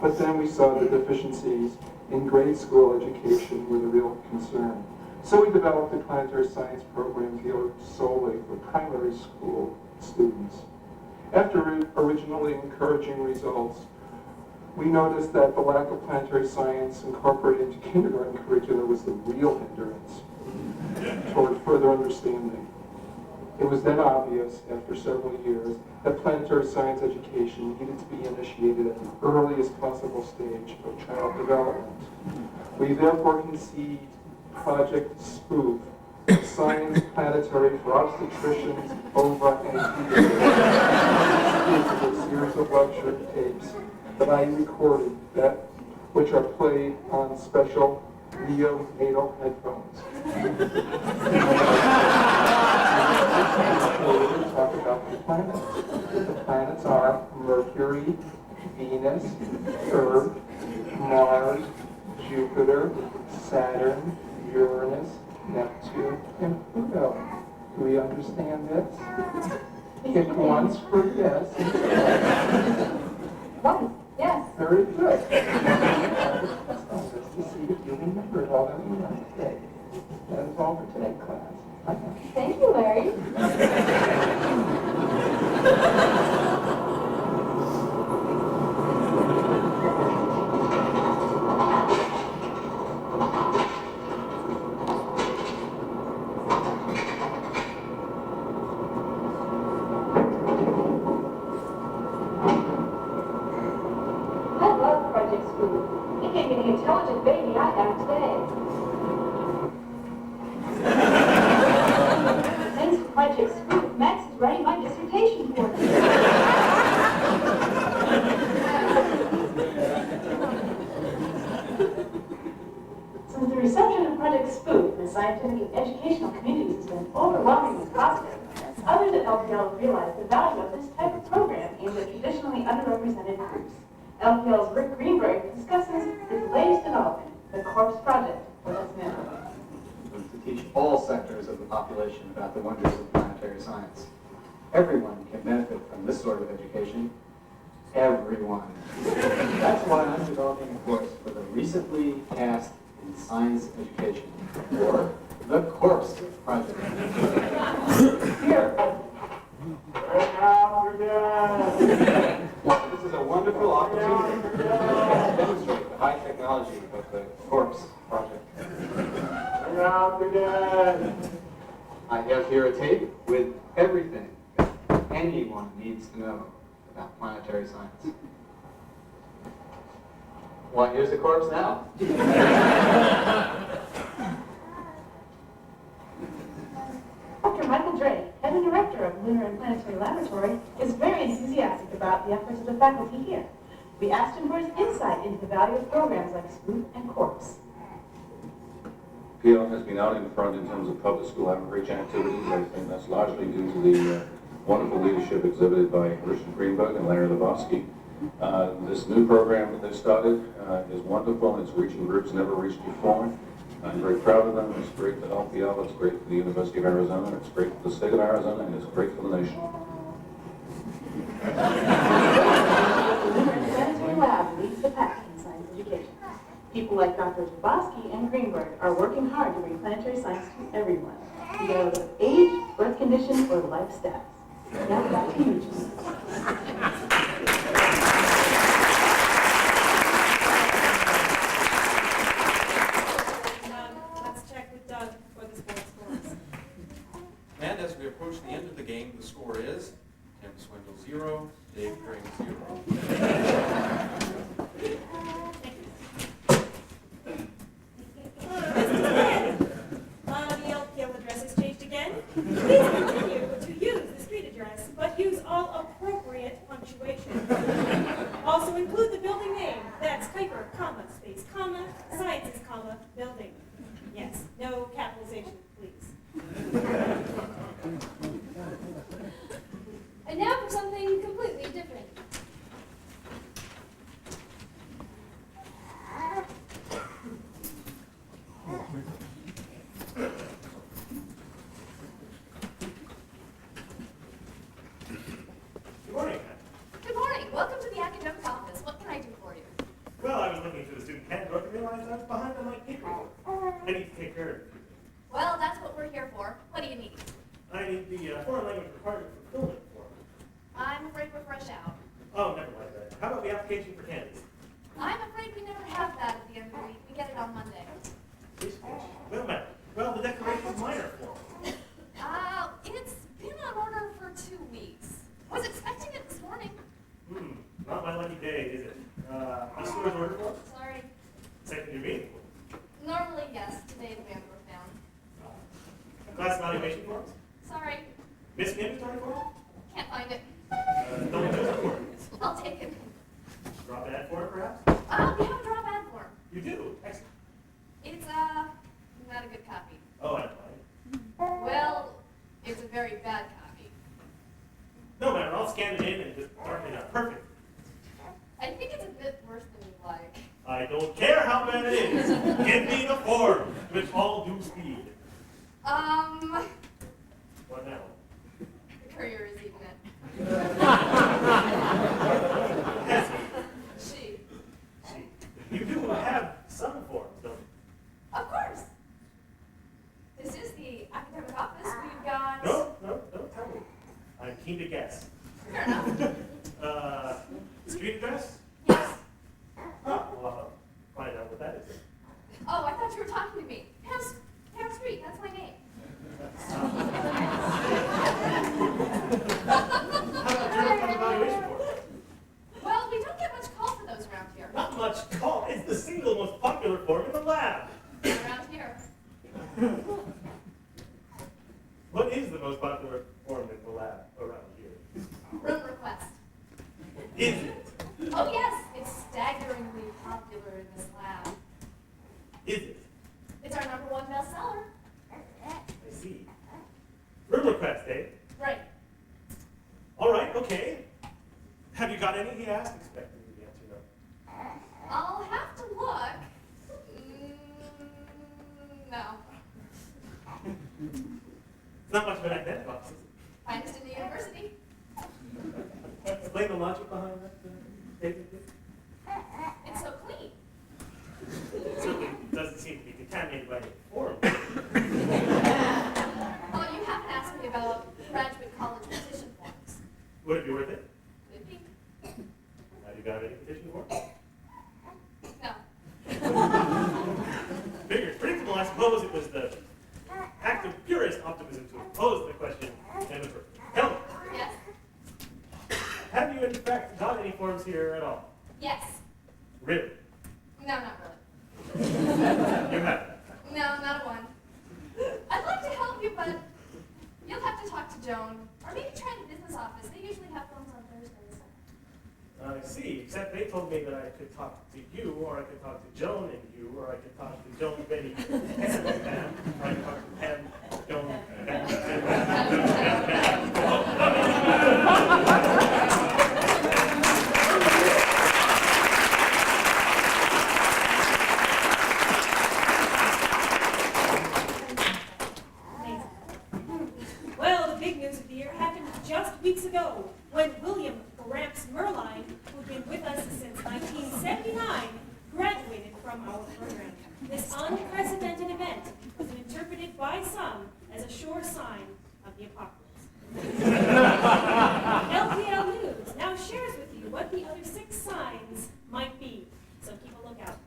But then we saw the deficiencies in grade school education were the real concern. So we developed a planetary science program tailored solely for primary school students. After originally encouraging results, we noticed that the lack of planetary science incorporated into kindergarten curricula was the real hindrance toward further understanding. It was then obvious, after several years, that planetary science education needed to be initiated at the earliest possible stage of child development. We therefore conceived Project SPOOF, Science Planetary for Obstetricians, Ova, and Pediatrics, a series of lecture tapes that I recorded, which are played on special neonatal headphones. We talk about the planets. The planets are Mercury, Venus, Earth, Mars, Jupiter, Saturn, Uranus, Neptune, and Pluto. Do we understand this? Pick once for yes. One, yes. Very good. Just to see if you remembered all that we learned today. That is all for today, class. reception of Project Spook in the scientific and educational communities has been overwhelmingly positive. Others at LPL have realized the value of this type of program aimed at traditionally underrepresented groups. LPL's Rick Greenberg discusses his latest development, the Corpse Project, with us now. To teach all sectors of the population about the wonders of planetary science. Everyone can benefit from this sort of education. Everyone. That's why I'm developing a course for the recently cast in science education, or the Corpse Project. Here. This is a wonderful opportunity to demonstrate the high technology of the Corpse Project. I have here a tape with everything that anyone needs to know about planetary science. Why, here's the corpse now. Dr. Michael Drake, head and director of Lunar and Planetary Laboratory, is very enthusiastic about the efforts of the faculty here. We asked him for his insight into the value of programs like Spook and Corpse. PL has been out in front in terms of public school outreach activities. I think that's largely due to the wonderful leadership exhibited by Richard Greenberg and Larry Lebowski. This new program that they started is wonderful, and it's reaching groups never reached before. I'm very proud of them. It's great for LPL, it's great for the University of Arizona, it's great for the state of Arizona, and it's great for the nation. The Lunar and Planetary Lab leads the pack in science education. People like Dr. Lebowski and Greenberg are working hard to bring planetary science to everyone, regardless of age, birth condition, or life status. Now back to you, Jim. Let's check with Doug for the sports scores. And as we approach the end of the game, the score is Tim Swindle 0, Dave Green 0. The LPL address has changed again. Please continue to use the street address, but use all appropriate punctuation. Also include the building name. That's Kuiper, comma, space, comma, sciences, comma, building. Yes, no capitalization, please. And now for something completely different. Good morning. Good morning. Welcome to the academic office. What can I do for you? Well, I was looking through the student handbook and realized I was behind on my paperwork. I need to take care of it. Well, that's what we're here for. What do you need? I need the foreign language requirement fulfillment form. I'm afraid we're fresh out. Oh, never mind that. How about the application for candidates? I'm afraid we never have that at the end of the week. We get it on Monday. Well, madam. Well, the declaration of minor form. It's been on order for 2 weeks. I was expecting it this morning. Not my lucky day, is it? The store's order form? Sorry. Second degree meeting form. Normally, yes. Today the band broke down. Class evaluation forms? Sorry. Missing inventory form? Can't find it. Double dose form? I'll take it. Drop ad form, perhaps? We have a drop ad form. You do? Excellent. It's, not a good copy. Oh, I applied. Well, it's a very bad copy. No matter, I'll scan it in and just darken it up. Perfect. I think it's a bit worse than you'd like. I don't care how bad it is. Give me the form with all due speed. What now? The courier is eating it. Yes. She. You do have some forms, don't you? Of course. This is the academic office. We've got... No, don't tell me. I'm keen to guess. Fair enough. Street address? Yes. Oh, well, I'll find out what that is. Oh, I thought you were talking to me. Pam Street, that's my name. How about journal fund evaluation form? Well, we don't get much call for those around here. Not much call. It's the single most popular form in the lab. Around here. What is the most popular form in the lab around here? Room request. Rule request, eh? Right. All right, okay. Have you got any? He asked, expecting the answer no. I'll have to look. No. It's not much of an academic office, is it? Finest in the university. Explain the logic behind that statement, please. It's so clean. It certainly doesn't seem to be contaminated by any form. Oh, you haven't asked me about graduate college petition forms. Would it be worth it? Could be. Have you got any petition forms? No. Figured. Predictable, I suppose it was the act of purest optimism to oppose the question. Jennifer, tell me. Yes? Have you in fact got any forms here at all? Yes. Really? No, not really. You haven't. No, not a one. I'd like to help you, but you'll have to talk to Joan. Or maybe try the business office. They usually have forms on Thursdays. I see, except they told me that I could talk to you, or I could talk to Joan and you, or I could talk to Joan, Betty, Pam, and Pam, or I could talk to Pam, Joan, Pam, Pam, Well, the big news of the year happened just weeks ago when William Gramps Merline, who'd been with us since 1979, graduated from our program. This unprecedented event was interpreted by some as a sure sign of the apocalypse. LPL News now shares with you what the other 6 signs might be, so keep a lookout.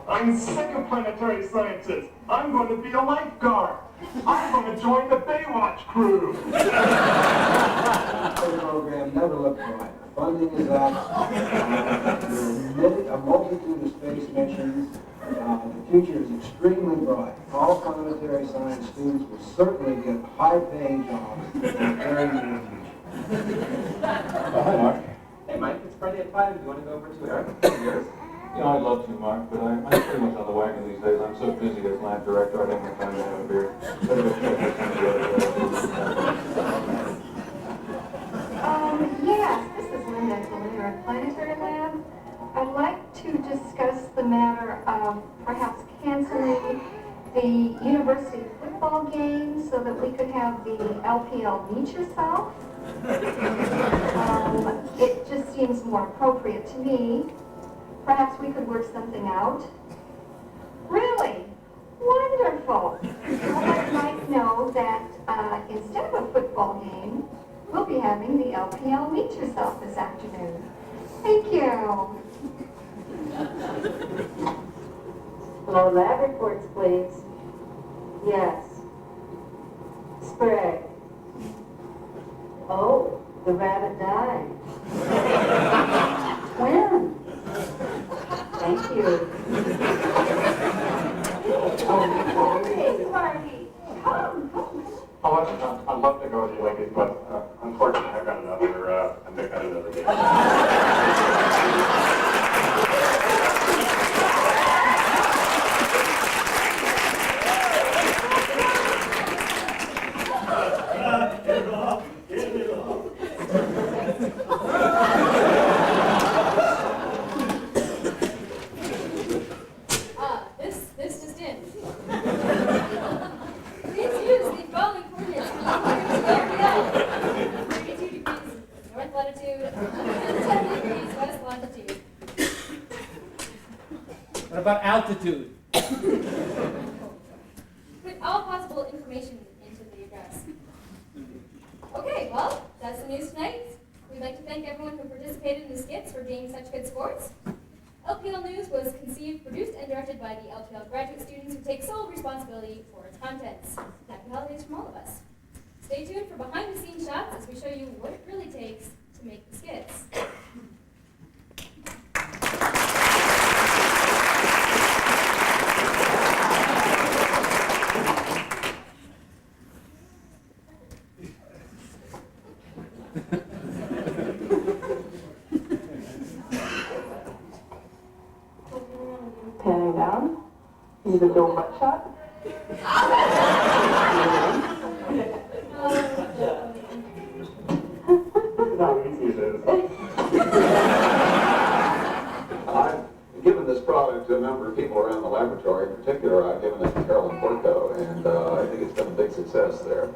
I'm sick of planetary sciences. I'm going to be a lifeguard. I'm going to join the Baywatch crew. The program never looked bright. Funding is up. We're a multitude of space missions. The future is extremely bright. All planetary science students will certainly get high-paying jobs in the very near future. Hi, Mark. Hey, Mike, it's Friday at 5. Do you want to go over to Eric? Yours? You know, I'd love to, Mark, but I'm pretty much on the wagon these days. I'm so busy as lab director, I don't have time to have a beer. Better go check this Yes, this is Linda Collier at Planetary Lab. I'd like to discuss the matter of perhaps canceling the university football game so that we could have the LPL Meet Yourself. It just seems more appropriate to me. Perhaps we could work something out. Really? Wonderful. I'll let Mike know that instead of a football game, we'll be having the LPL Meet Yourself this afternoon. Thank you. Hello, lab reports, please. Yes. Sprague. Oh, the rabbit died. When? Thank you. Hey, Marty, come. I'd love to go with you, ladies, but unfortunately, I've got another date. Get it off, get it off. This just in. Please use the following coordinates for 32 degrees north latitude, 10 degrees west longitude. What about altitude? Put all possible information into the address. Okay, well, that's the news tonight. We'd like to thank everyone who participated in the skits for being such good sports. LPL News was conceived, produced, and directed by the LPL graduate students who take sole responsibility for its contents. Happy holidays from all of us. Stay tuned for behind-the-scenes shots as we show you what it really takes to make the skits. Is the door butt shot? Not easy, it is. I've given this product to a number of people around the laboratory. In particular, I've given it to Carolyn Porco, and I think it's been a big success there.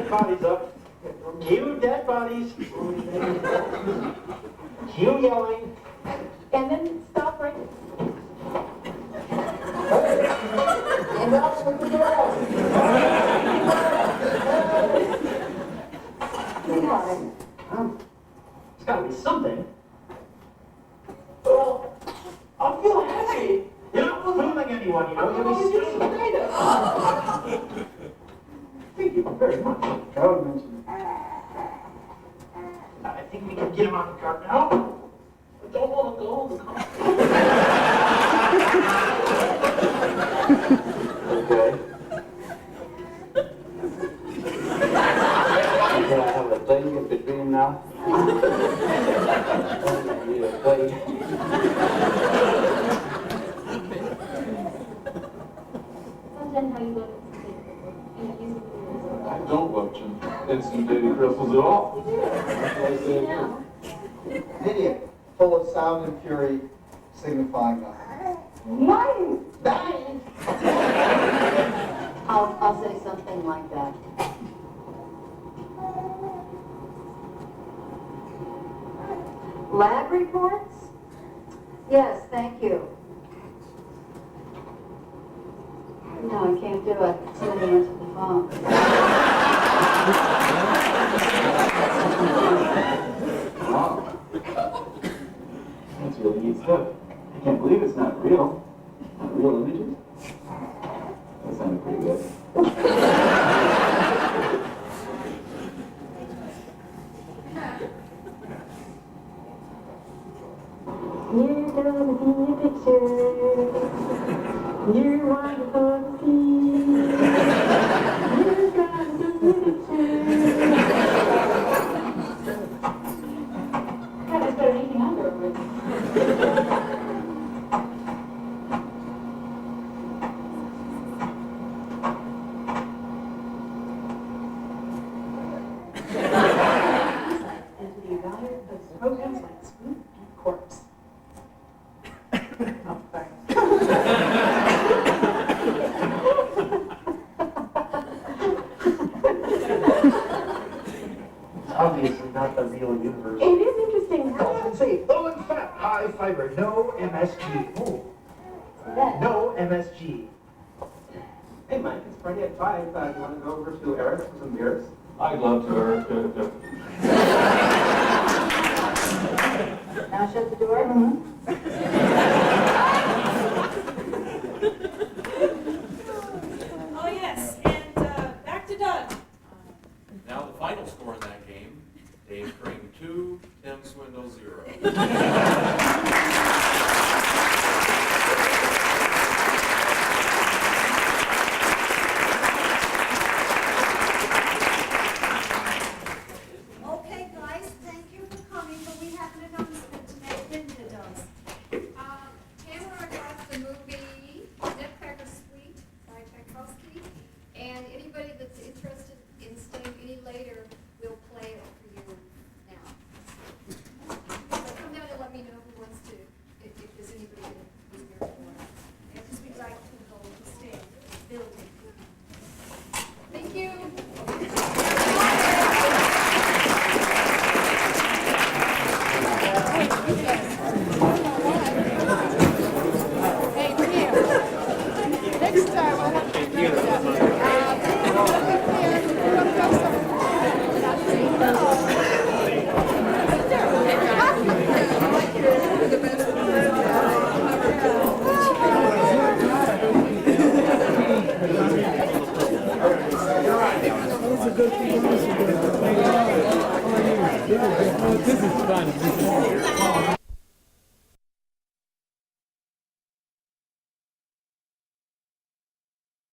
Bodies up. Cue dead bodies. Cue yelling. And then stop right there. And that's what the door. It's gotta be something. Well, I feel happy. You're not fooling anyone, you know. You're just data. Thank you very much. Carol mentioned I think we can get him on the cart now. I don't want to go on the cart. Okay. Can I have a thing in between now? Need a thing. Sometimes how you look I don't love instant dating crystals at all. Idiot, full of sound and fury, signifying nothing. Mine! Bang! I'll say something like that. Lab reports? Yes, thank you. No, I can't do it. Somebody answered the phone. Wow. That's really neat stuff. I can't believe it's not real. Not real images. That sounded pretty good. You're gonna be a picture. You're wonderful to see. You're gonna be a picture. God, that's better than anything I've ever written. And to the evaluator of programs like Swoop and Corpse. Oh, sorry. It's obviously not the real universe. It is interesting. Dolphins say low in fat, high fiber, no MSG. Oh, no MSG. Hey Mike, it's Friday at 5. You want to go over to Eric's for some beers? I'd love to, Eric. Now shut the door. Oh, yes, and back to Doug. Now the final score in that game, Dave Kring 2, Tim Swindle 0. Okay, guys, thank you for coming, but we have an announcement to make, didn't you, Doug? Tamara got the movie Nutcracker Suite by Tchaikovsky, and anybody that's interested in staying any later will play it for you now. So come down and let me know who wants to, if there's anybody that is here for it. Yeah, just be right to the goal to stay in the building. Thank you. Hey, we're here. Next time I'll have to do that.